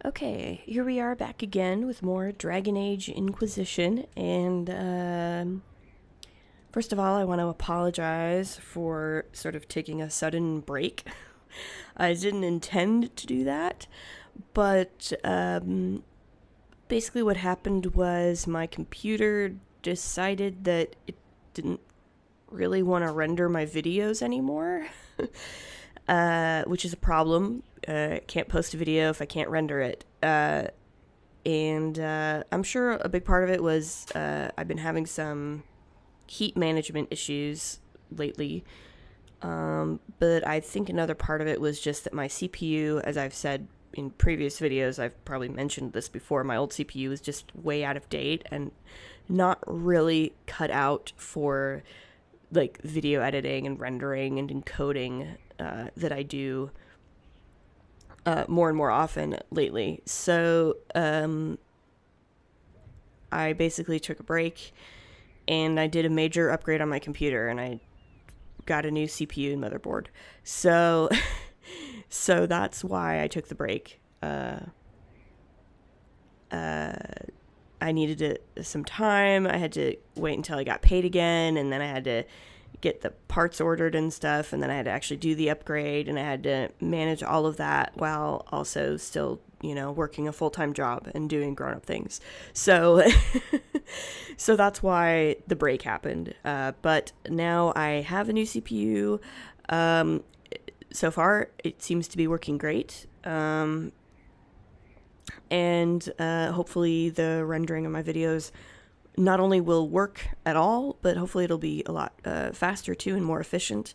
Okay, here we are back again with more Dragon Age Inquisition, and first of all, I want to apologize for sort of taking a sudden break. I didn't intend to do that, but basically what happened was my computer decided that it didn't really want to render my videos anymore, which is a problem. Can't post a video if I can't render it. And I'm sure a big part of it was I've been having some heat management issues lately. But I think another part of it was just that my CPU, as I've said in previous videos, I've probably mentioned this before, my old CPU is just way out of date and not really cut out for like video editing and rendering and encoding that I do more and more often lately. So I basically took a break and I did a major upgrade on my computer and I got a new CPU and motherboard. So so that's why I took the break. I needed some time. I had to wait until I got paid again, and then I had to get the parts ordered and stuff, and then I had to actually do the upgrade, and I had to manage all of that while also still, working a full-time job and doing grown-up things. So so that's why the break happened. But now I have a new CPU. So far, it seems to be working great. And hopefully the rendering of my videos not only will work at all, but hopefully it'll be a lot faster too and more efficient,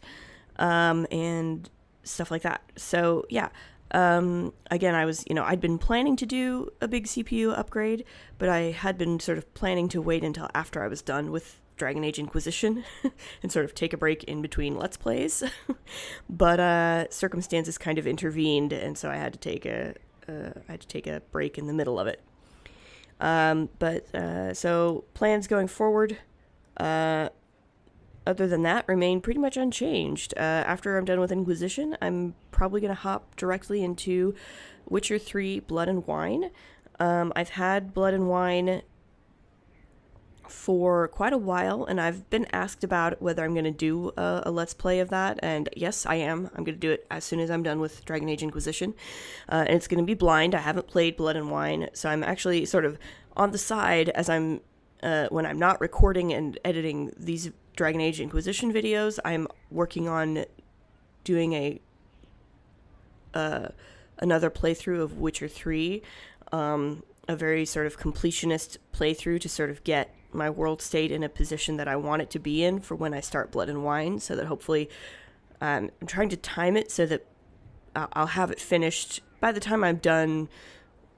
and stuff like that. So yeah, again, I'd been planning to do a big CPU upgrade, but I had been sort of planning to wait until after I was done with Dragon Age Inquisition and sort of take a break in between Let's Plays. But circumstances kind of intervened, and so I had to take a break in the middle of it. So plans going forward, other than that, remain pretty much unchanged. After I'm done with Inquisition, I'm probably going to hop directly into Witcher 3 Blood and Wine. I've had Blood and Wine for quite a while, and I've been asked about whether I'm going to do a Let's Play of that, and yes, I am. I'm going to do it as soon as I'm done with Dragon Age Inquisition, and it's going to be blind. I haven't played Blood and Wine, so I'm actually sort of on the side as I'm, when I'm not recording and editing these Dragon Age Inquisition videos, I'm working on doing another playthrough of Witcher 3, a very sort of completionist playthrough to sort of get my world state in a position that I want it to be in for when I start Blood and Wine, so that hopefully I'm trying to time it so that I'll have it finished by the time I'm done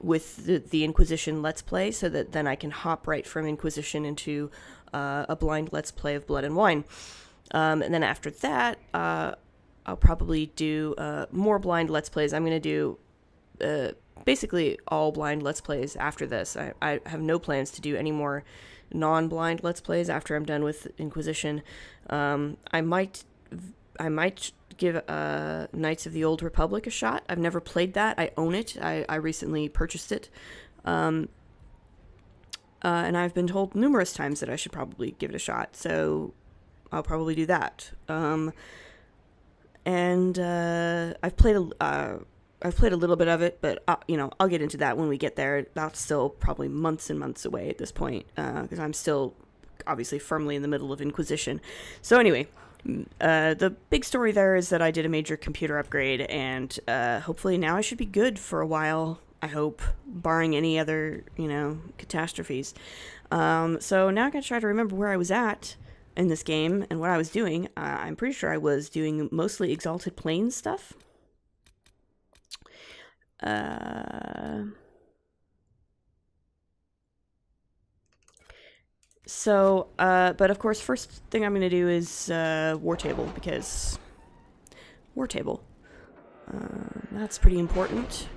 with the Inquisition Let's Play, so that then I can hop right from Inquisition into a blind Let's Play of Blood and Wine. And then after that, I'll probably do more blind Let's Plays. I'm going to do basically all blind Let's Plays after this. I have no plans to do any more non-blind Let's Plays after I'm done with Inquisition. I might give Knights of the Old Republic a shot. I've never played that. I own it. I recently purchased it. And I've been told numerous times that I should probably give it a shot, so I'll probably do that. And I've played a little bit of it, but I'll get into that when we get there. That's still probably months and months away at this point, because I'm still obviously firmly in the middle of Inquisition. So anyway, the big story there is that I did a major computer upgrade, and hopefully now I should be good for a while, I hope, barring any other, catastrophes. So now I'm going to try to remember where I was at in this game and what I was doing. I'm pretty sure I was doing mostly Exalted Plains stuff. But of course, first thing I'm going to do is War Table, because War Table, that's pretty important.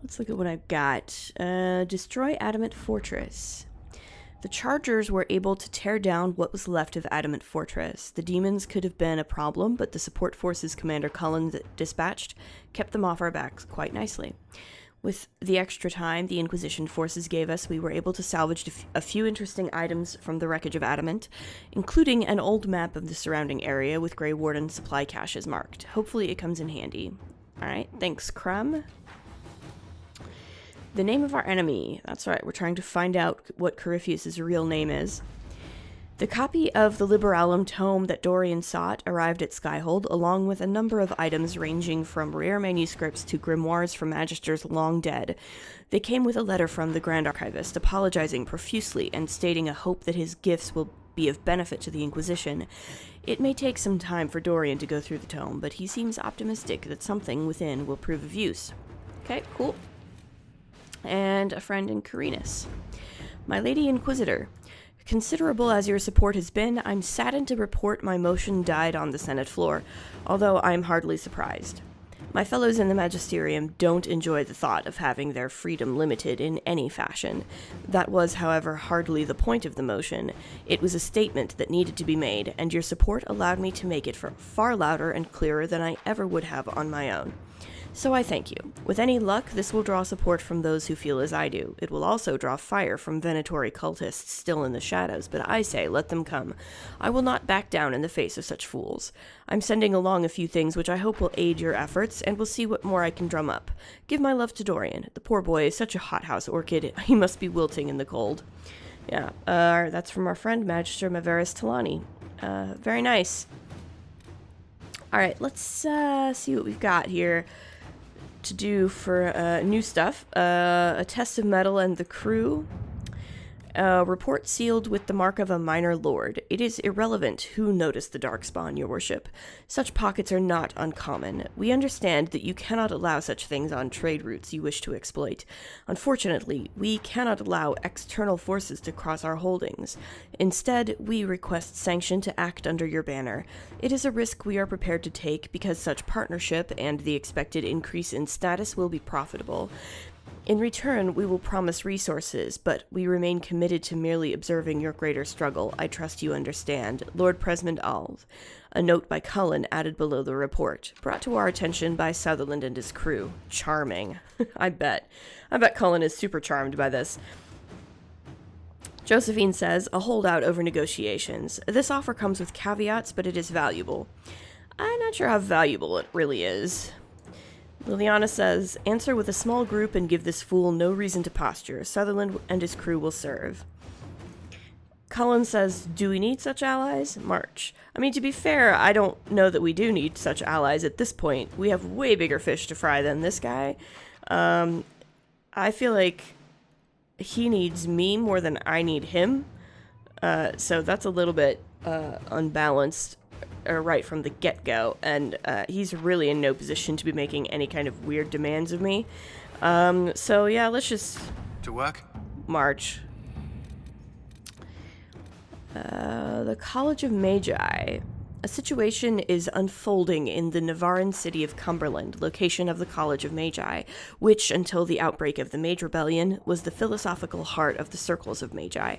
Let's look at what I've got. Destroy Adamant Fortress. The Chargers were able to tear down what was left of Adamant Fortress. The demons could have been a problem, but the support forces Commander Cullen dispatched kept them off our backs quite nicely. With the extra time the Inquisition forces gave us, we were able to salvage a few interesting items from the wreckage of Adamant, including an old map of the surrounding area with Grey Warden supply caches marked. Hopefully it comes in handy. Alright, thanks, Crumb. The name of our enemy. That's right, we're trying to find out what Corypheus' real name is. The copy of the Liberalum tome that Dorian sought arrived at Skyhold, along with a number of items ranging from rare manuscripts to grimoires from magisters long dead. They came with a letter from the Grand Archivist, apologizing profusely and stating a hope that his gifts will be of benefit to the Inquisition. It may take some time for Dorian to go through the tome, but he seems optimistic that something within will prove of use. Okay, cool. And a friend in Carinus. My Lady Inquisitor. Considerable as your support has been, I'm saddened to report my motion died on the Senate floor, although I'm hardly surprised. My fellows in the Magisterium don't enjoy the thought of having their freedom limited in any fashion. That was, however, hardly the point of the motion. It was a statement that needed to be made, and your support allowed me to make it far louder and clearer than I ever would have on my own. So I thank you. With any luck, this will draw support from those who feel as I do. It will also draw fire from Venatori cultists still in the shadows, but I say let them come. I will not back down in the face of such fools. I'm sending along a few things which I hope will aid your efforts, and we'll see what more I can drum up. Give my love to Dorian. The poor boy is such a hothouse orchid. He must be wilting in the cold. Yeah, that's from our friend Magister Maveris Talani. Very nice. Alright, let's see what we've got here to do for new stuff. A test of metal and the crew. Report sealed with the mark of a minor lord. It is irrelevant who noticed the darkspawn, your worship. Such pockets are not uncommon. We understand that you cannot allow such things on trade routes you wish to exploit. Unfortunately, we cannot allow external forces to cross our holdings. Instead, we request sanction to act under your banner. It is a risk we are prepared to take because such partnership and the expected increase in status will be profitable. In return, we will promise resources, but we remain committed to merely observing your greater struggle. I trust you understand. Lord Presmond Alv. A note by Cullen added below the report. Brought to our attention by Sutherland and his crew. Charming. I bet Cullen is super charmed by this. Josephine says, a holdout over negotiations. This offer comes with caveats, but it is valuable. I'm not sure how valuable it really is. Liliana says, answer with a small group and give this fool no reason to posture. Sutherland and his crew will serve. Cullen says, do we need such allies? March. I mean, to be fair, I don't know that we do need such allies at this point. We have way bigger fish to fry than this guy. I feel like he needs me more than I need him. So that's a little bit unbalanced. Right from the get-go, and he's really in no position to be making any kind of weird demands of me. So yeah, let's just to work. March. The College of Magi. A situation is unfolding in the Navaran city of Cumberland, location of the College of Magi, which, until the outbreak of the Mage Rebellion, was the philosophical heart of the Circles of Magi.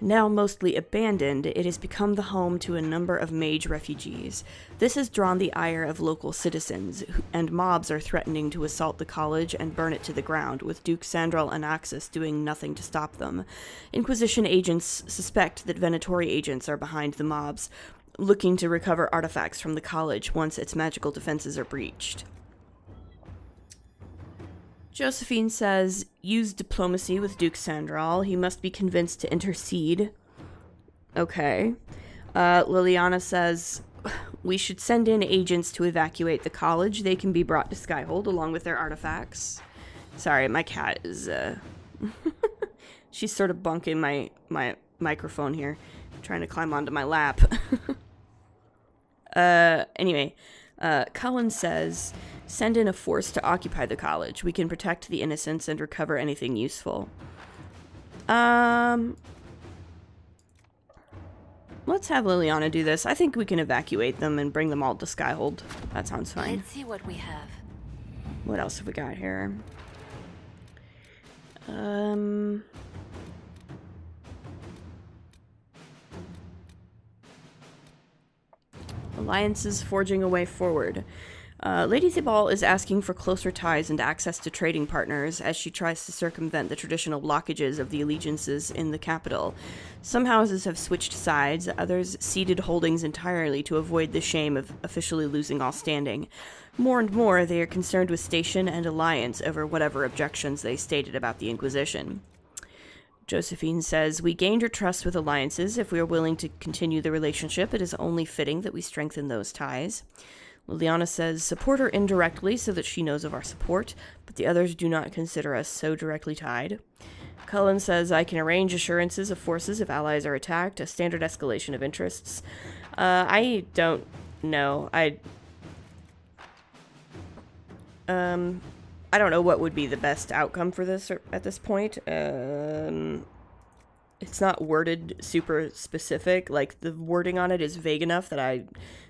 Now mostly abandoned, it has become the home to a number of mage refugees. This has drawn the ire of local citizens, and mobs are threatening to assault the college and burn it to the ground, with Duke Sandral Anaxis doing nothing to stop them. Inquisition agents suspect that Venatori agents are behind the mobs, looking to recover artifacts from the college once its magical defenses are breached. Josephine says, use diplomacy with Duke Sandral. He must be convinced to intercede. Okay. Liliana says, we should send in agents to evacuate the college. They can be brought to Skyhold along with their artifacts. Sorry, my cat is, she's sort of bunking my microphone here, trying to climb onto my lap. Anyway, Cullen says, send in a force to occupy the college. We can protect the innocents and recover anything useful. Let's have Liliana do this. I think we can evacuate them and bring them all to Skyhold. That sounds fine. Let's see what we have. What else have we got here? Alliances forging a way forward. Lady Thibault is asking for closer ties and access to trading partners as she tries to circumvent the traditional blockages of the allegiances in the capital. Some houses have switched sides, others ceded holdings entirely to avoid the shame of officially losing all standing. More and more, they are concerned with station and alliance over whatever objections they stated about the Inquisition. Josephine says, we gained your trust with alliances. If we are willing to continue the relationship, it is only fitting that we strengthen those ties. Liliana says, support her indirectly so that she knows of our support, but the others do not consider us so directly tied. Cullen says, I can arrange assurances of forces if allies are attacked, a standard escalation of interests. I don't know. I don't know what would be the best outcome for this at this point. It's not worded super specific. Like, the wording on it is vague enough that I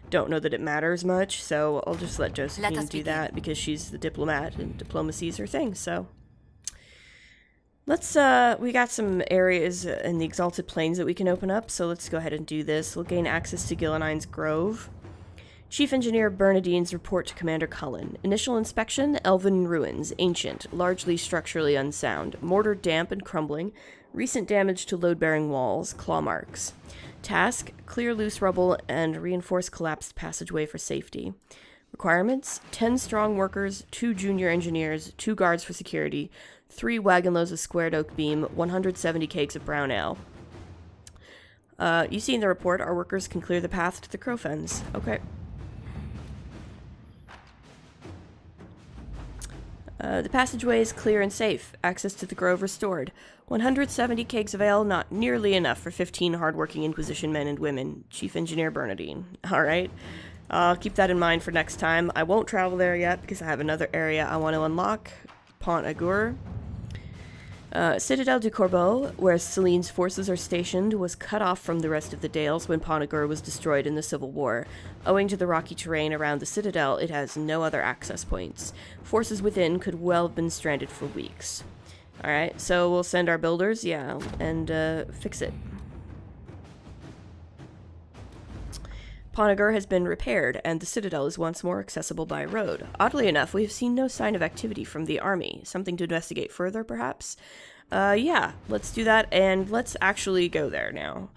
don't know that it matters much, so I'll just let Josephine do that because she's the diplomat and diplomacy is her thing. So let's we got some areas in the Exalted Plains that we can open up, so let's go ahead and do this. We'll gain access to Gillanine's Grove. Chief Engineer Bernadine's report to Commander Cullen. Initial inspection, elven ruins, ancient, largely structurally unsound, mortar damp and crumbling, recent damage to load-bearing walls, claw marks. Task, clear loose rubble and reinforce collapsed passageway for safety. Requirements, 10 strong workers, 2 junior engineers, 2 guards for security, 3 wagon loads of squared oak beam, 170 kegs of brown ale. You see in the report, our workers can clear the path to the Crow Fens. Okay. The passageway is clear and safe. Access to the grove restored. 170 kegs of ale, not nearly enough for 15 hardworking Inquisition men and women. Chief Engineer Bernadine. Alright. I'll keep that in mind for next time. I won't travel there yet because I have another area I want to unlock. Pont Agur. Citadelle du Corbeau, where Celine's forces are stationed, was cut off from the rest of the Dales when Pont Agur was destroyed in the Civil War. Owing to the rocky terrain around the Citadel, it has no other access points. Forces within could well have been stranded for weeks. Alright, so we'll send our builders, and fix it. Pont Agur has been repaired, and the Citadel is once more accessible by road. Oddly enough, we have seen no sign of activity from the army. Something to investigate further, perhaps? Yeah, let's do that, and let's actually go there now.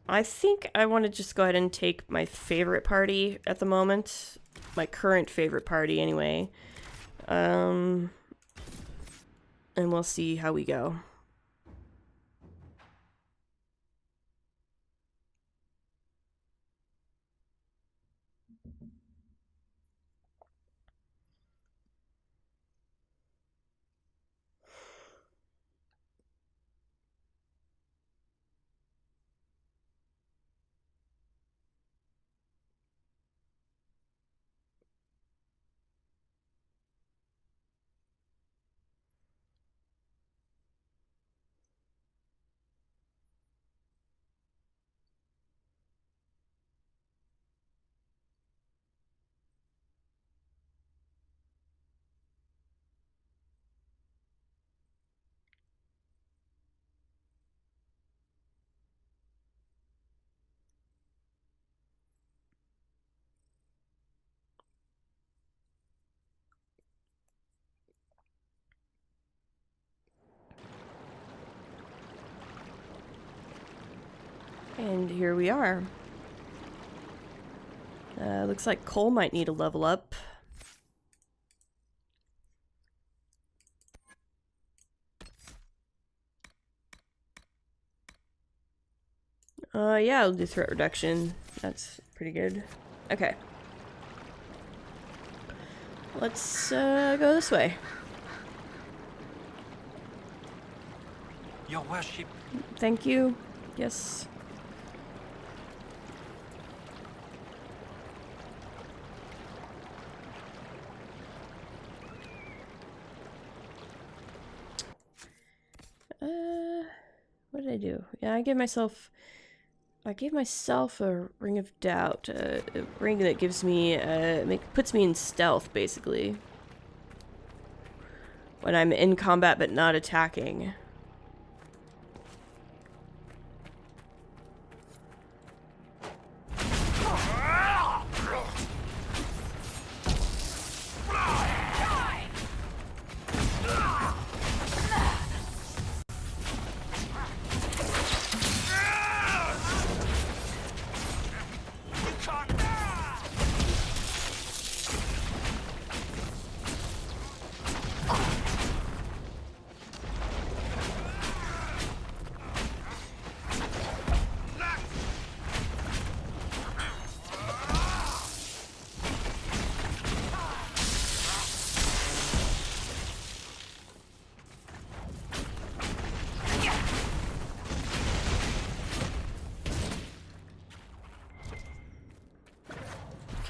I think I want to just go ahead and take my favorite party at the moment. My current favorite party, anyway. And we'll see how we go. And here we are. Looks like Cole might need a level up. Yeah, I'll do threat reduction. That's pretty good. Okay. Let's go this way. Your worship. Thank you. Yes. What did I do? Yeah, I gave myself a ring of doubt, a ring that gives me, puts me in stealth, basically. When I'm in combat but not attacking.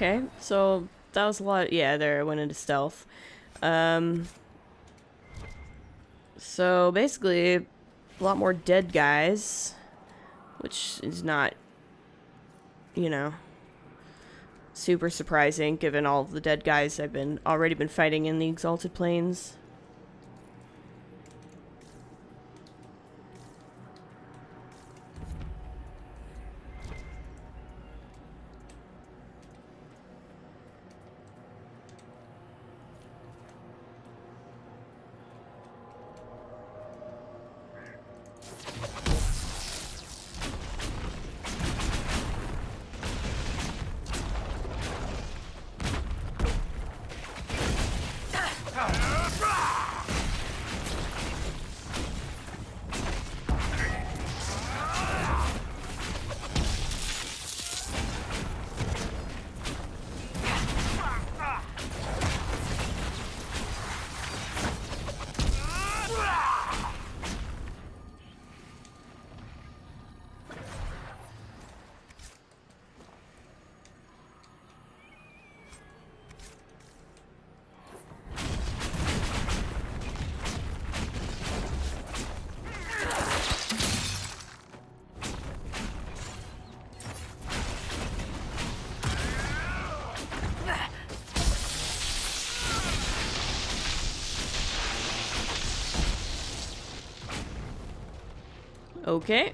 Okay, so that was a lot. Yeah, there I went into stealth. So basically, a lot more dead guys, which is not, you know, super surprising given all the dead guys I've already been fighting in the Exalted Plains. Okay.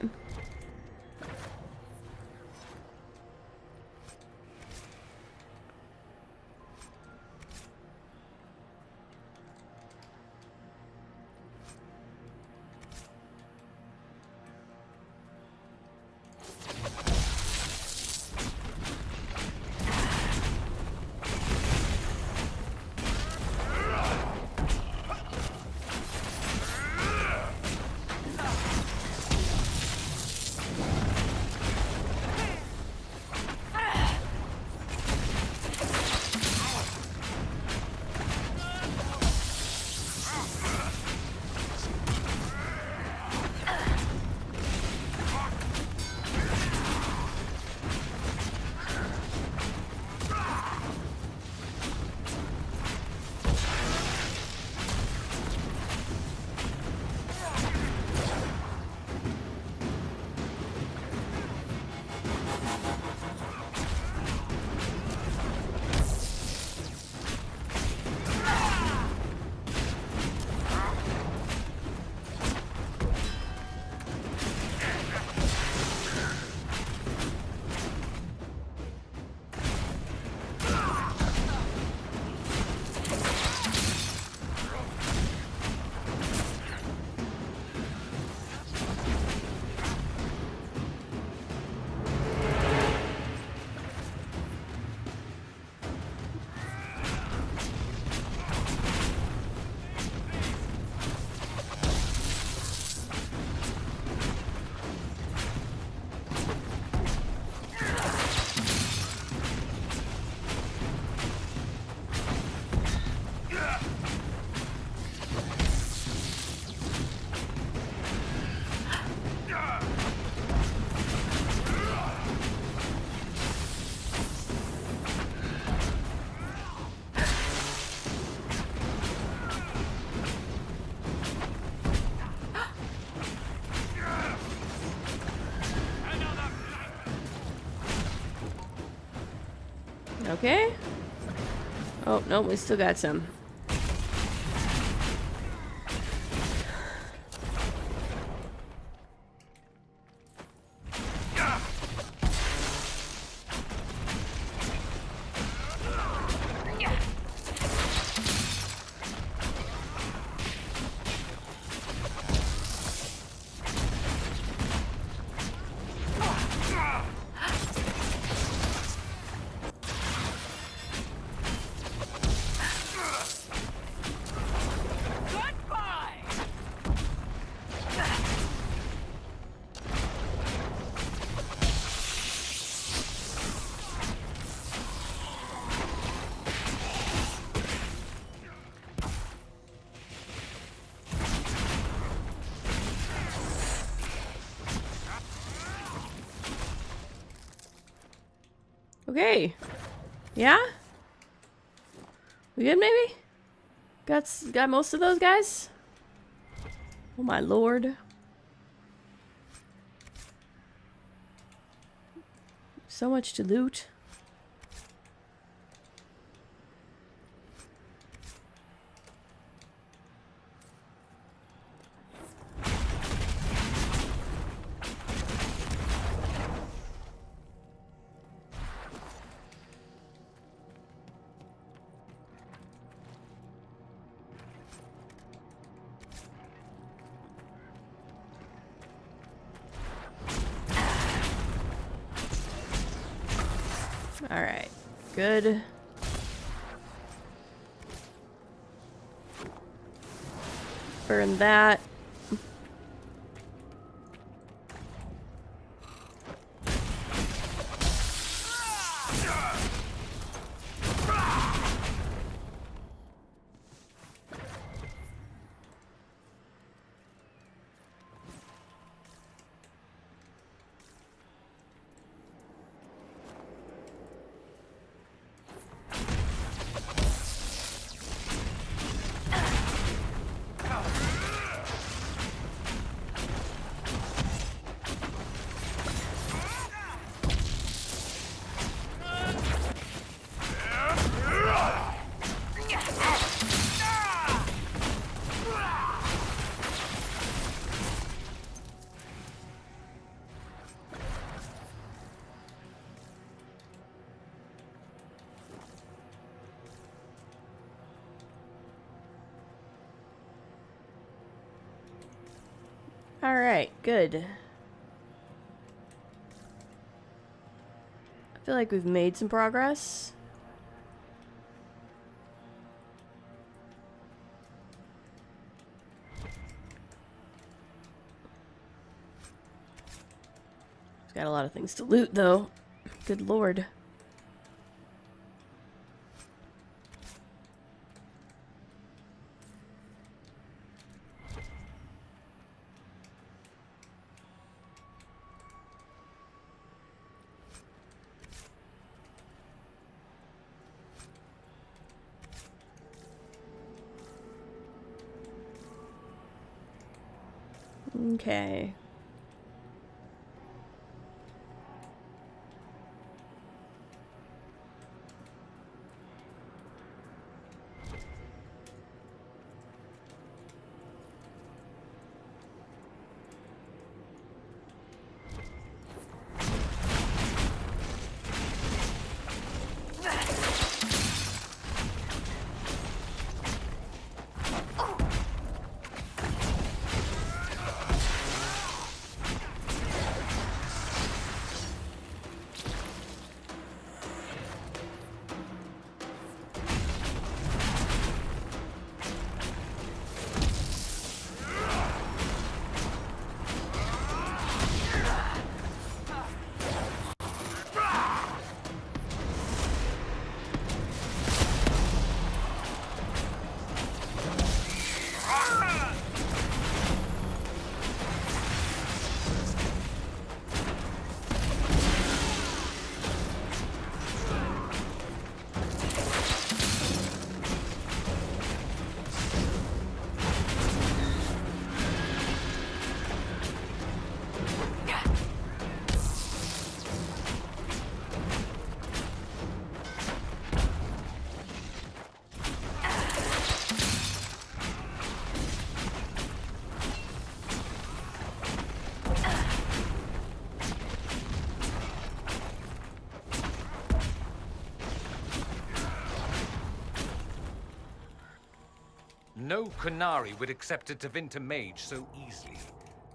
Okay. Oh, no, we still got some. Okay. Yeah? We good, maybe? Got most of those guys? Oh my lord. So much to loot. Alright, good. Burn that. Alright, good. I feel like we've made some progress. Got a lot of things to loot, though. Good lord. Okay. No Qunari would accept a Tevinter mage so easily,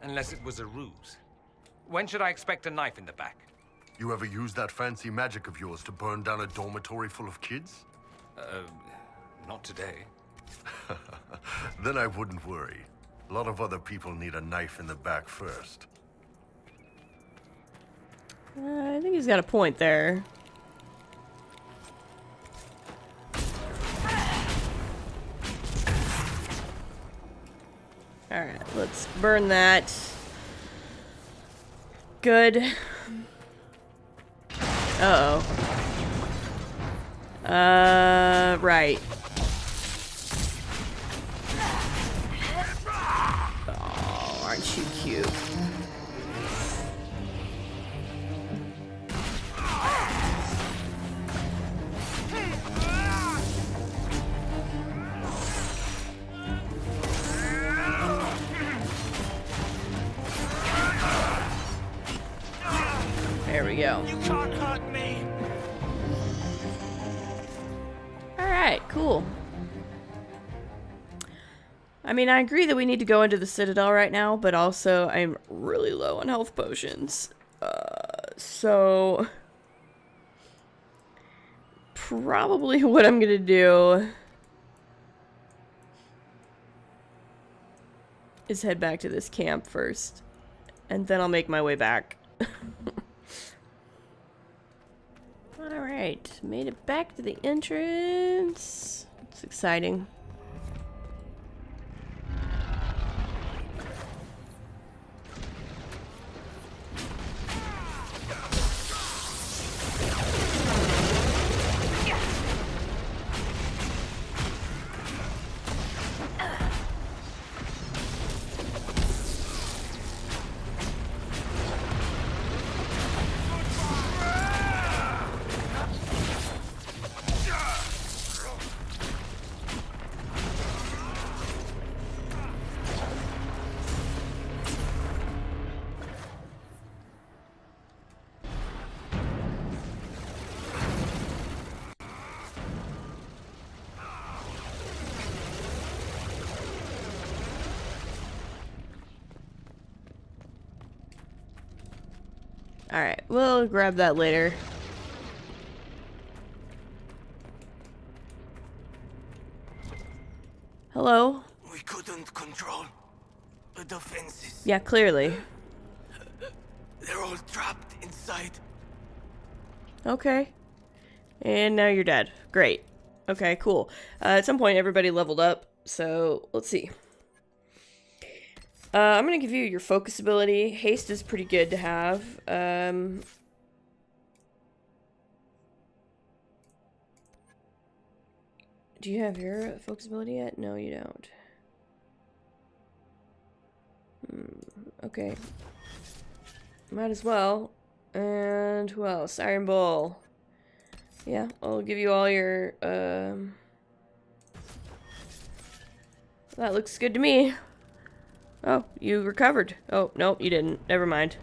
unless it was a ruse. When should I expect a knife in the back? You ever use that fancy magic of yours to burn down a dormitory full of kids? Not today. Then I wouldn't worry. A lot of other people need a knife in the back first. I think he's got a point there. Alright, let's burn that. Good. Uh-oh. Right. Oh, aren't you cute? There we go. You can't hurt me. Alright, cool. I mean, I agree that we need to go into the Citadel right now, but also I'm really low on health potions. So probably what I'm gonna do is head back to this camp first, and then I'll make my way back. Alright, made it back to the entrance. It's exciting. Alright, we'll grab that later. Hello? We couldn't control the defenses. Yeah, clearly. They're all trapped inside. Okay. And now you're dead. Great. Okay, cool. At some point, everybody leveled up, so let's see. I'm gonna give you your focus ability. Haste is pretty good to have. Do you have your focus ability yet? No, you don't. Okay. Might as well. And who else? Iron Bull. Yeah, I'll give you all your, that looks good to me. Oh, you recovered. Oh, no, you didn't. Never mind.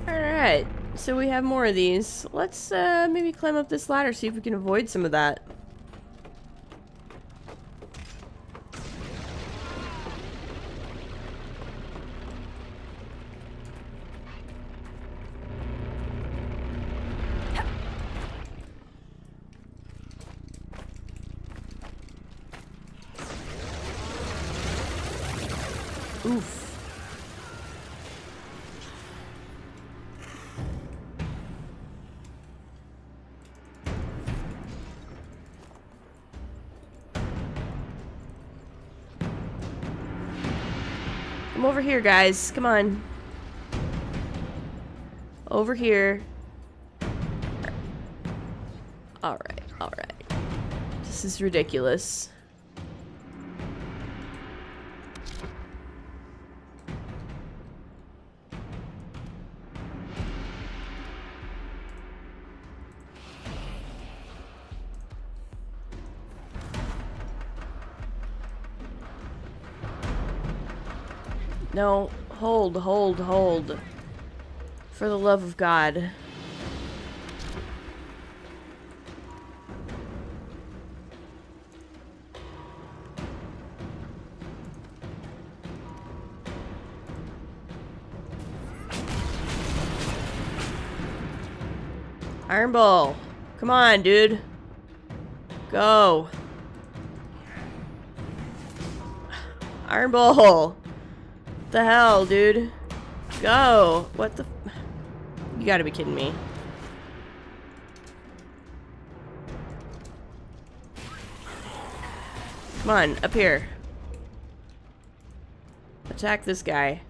Alright, so we have more of these. Let's maybe climb up this ladder, see if we can avoid some of that. Oof. Come over here, guys. Come on. Over here. Alright, alright. This is ridiculous. No, hold, hold, hold. For the love of God. Iron Bull. Come on, dude. Go. Iron Bull. The hell, dude? Go. What the? You gotta be kidding me. Come on, up here. Attack this guy.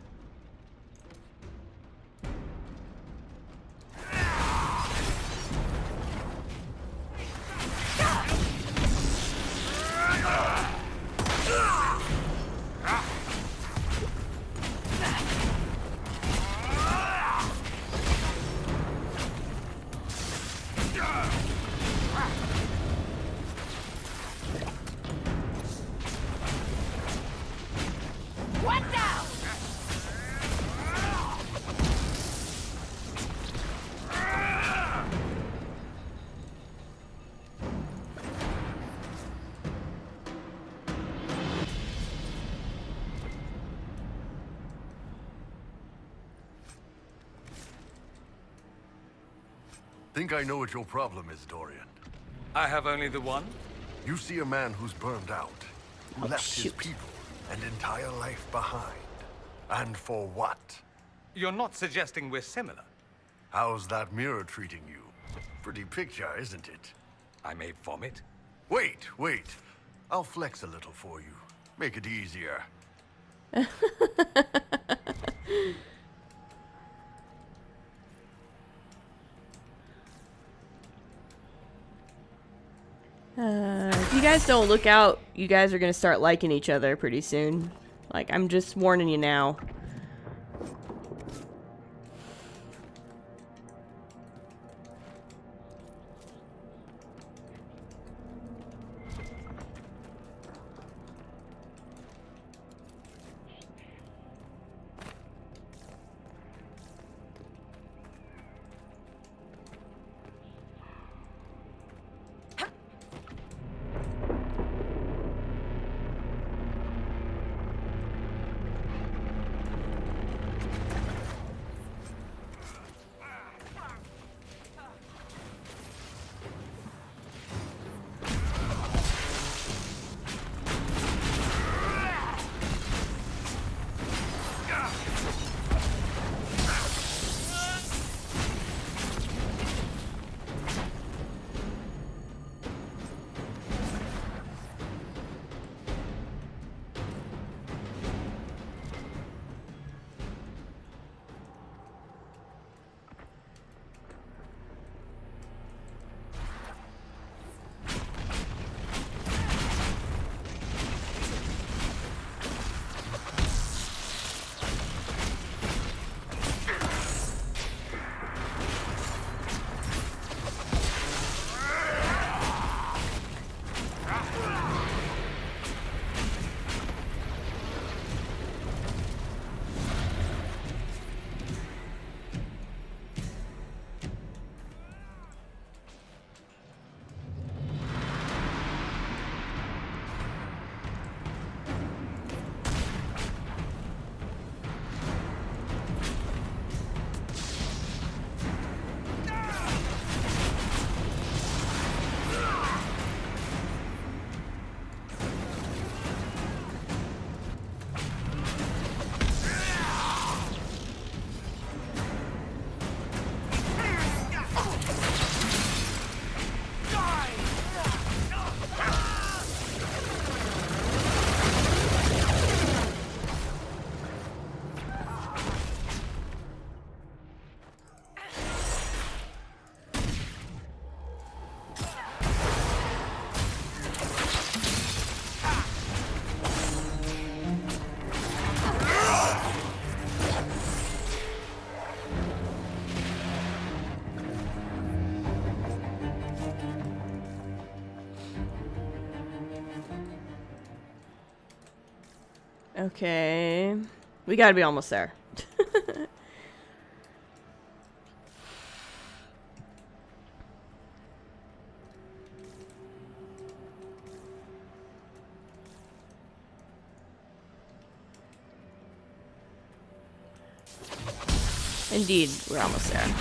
What now? Think I know what your problem is, Dorian. I have only the one? You see a man who's burned out, who Oh, left his shoot. people and entire life behind. And for what? You're not suggesting we're similar. How's that mirror treating you? Pretty picture, isn't it? I may vomit. Wait. I'll flex a little for you. Make it easier. If you guys don't look out, you guys are gonna start liking each other pretty soon. Like, I'm just warning you now. Okay. We gotta be almost there. Indeed, we're almost there.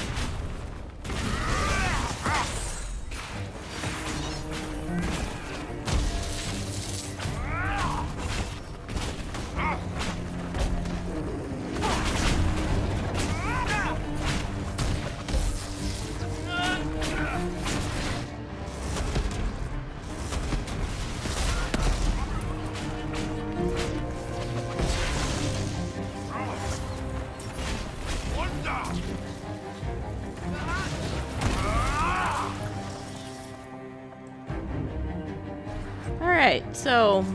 So,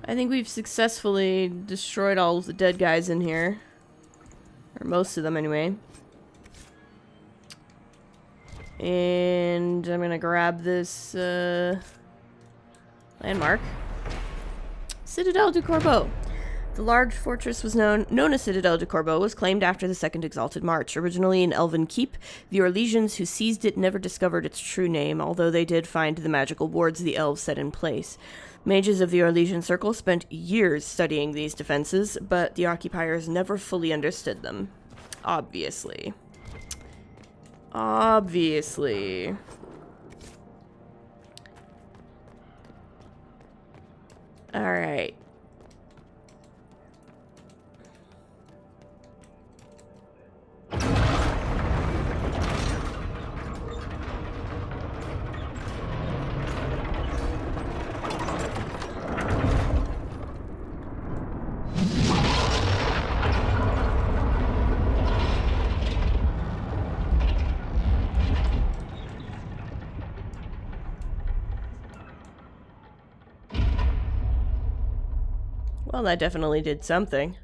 I think we've successfully destroyed all of the dead guys in here. Or most of them, anyway. And I'm gonna grab this, landmark. Citadelle du Corbeau. The large fortress was known as Citadelle du Corbeau was claimed after the Second Exalted March. Originally an elven keep, the Orlesians who seized it never discovered its true name, although they did find the magical wards the elves set in place. Mages of the Orlesian Circle spent years studying these defenses, but the occupiers never fully understood them. Obviously. Obviously. Alright. Well, that definitely did something.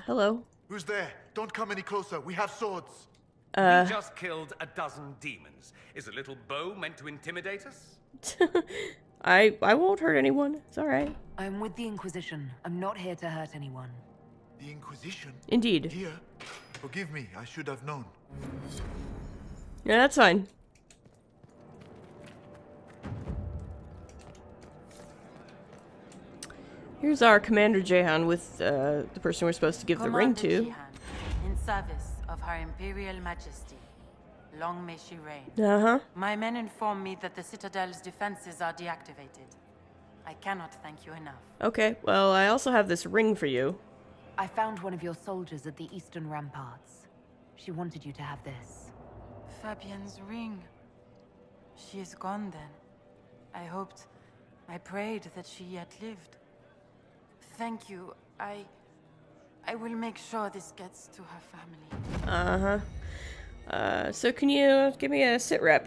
Hello. Who's there? Don't come any closer. We have swords. We just killed a dozen demons. Is a little bow meant to intimidate us? I won't hurt anyone. It's alright. I'm with the Inquisition. I'm not here to hurt anyone. The Inquisition? Indeed. Here? Forgive me. I should have known. Yeah, that's fine. Here's our Commander Jehan with the person we're supposed to give the ring to. Jehan, in service of Her Imperial Majesty. Long may she reign. Uh-huh. My men inform me that the Citadel's defenses are deactivated. I cannot thank you enough. Okay, well, I also have this ring for you. I found one of your soldiers at the eastern ramparts. She wanted you to have this. Fabienne's ring. She is gone then. I prayed that she yet lived. Thank you. I will make sure this gets to her family. So can you give me a sit rep?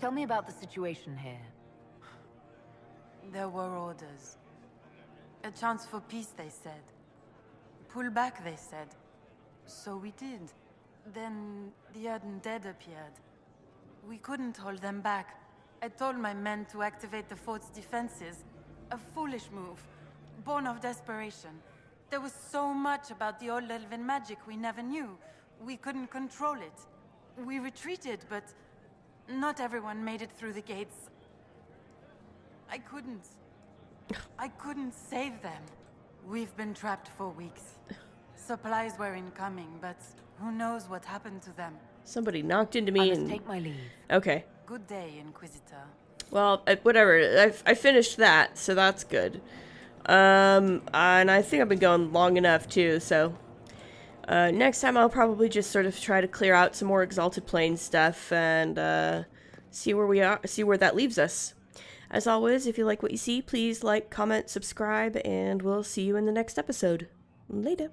Tell me about the situation here. There were orders. A chance for peace, they said. Pull back, they said. So we did. Then the undead appeared. We couldn't hold them back. I told my men to activate the fort's defenses. A foolish move, born of desperation. There was so much about the old elven magic we never knew. We couldn't control it. We retreated, but not everyone made it through the gates. I couldn't save them. We've been trapped for weeks. Supplies were incoming, but who knows what happened to them. Somebody knocked into me I must and... take my leave. Okay. Good day, Inquisitor. Well, whatever. I finished that, so that's good. And I think I've been going long enough, too, so... next time I'll probably just sort of try to clear out some more Exalted Plains stuff and, see where we are, see where that leaves us. As always, if you like what you see, please like, comment, subscribe, and we'll see you in the next episode. Later.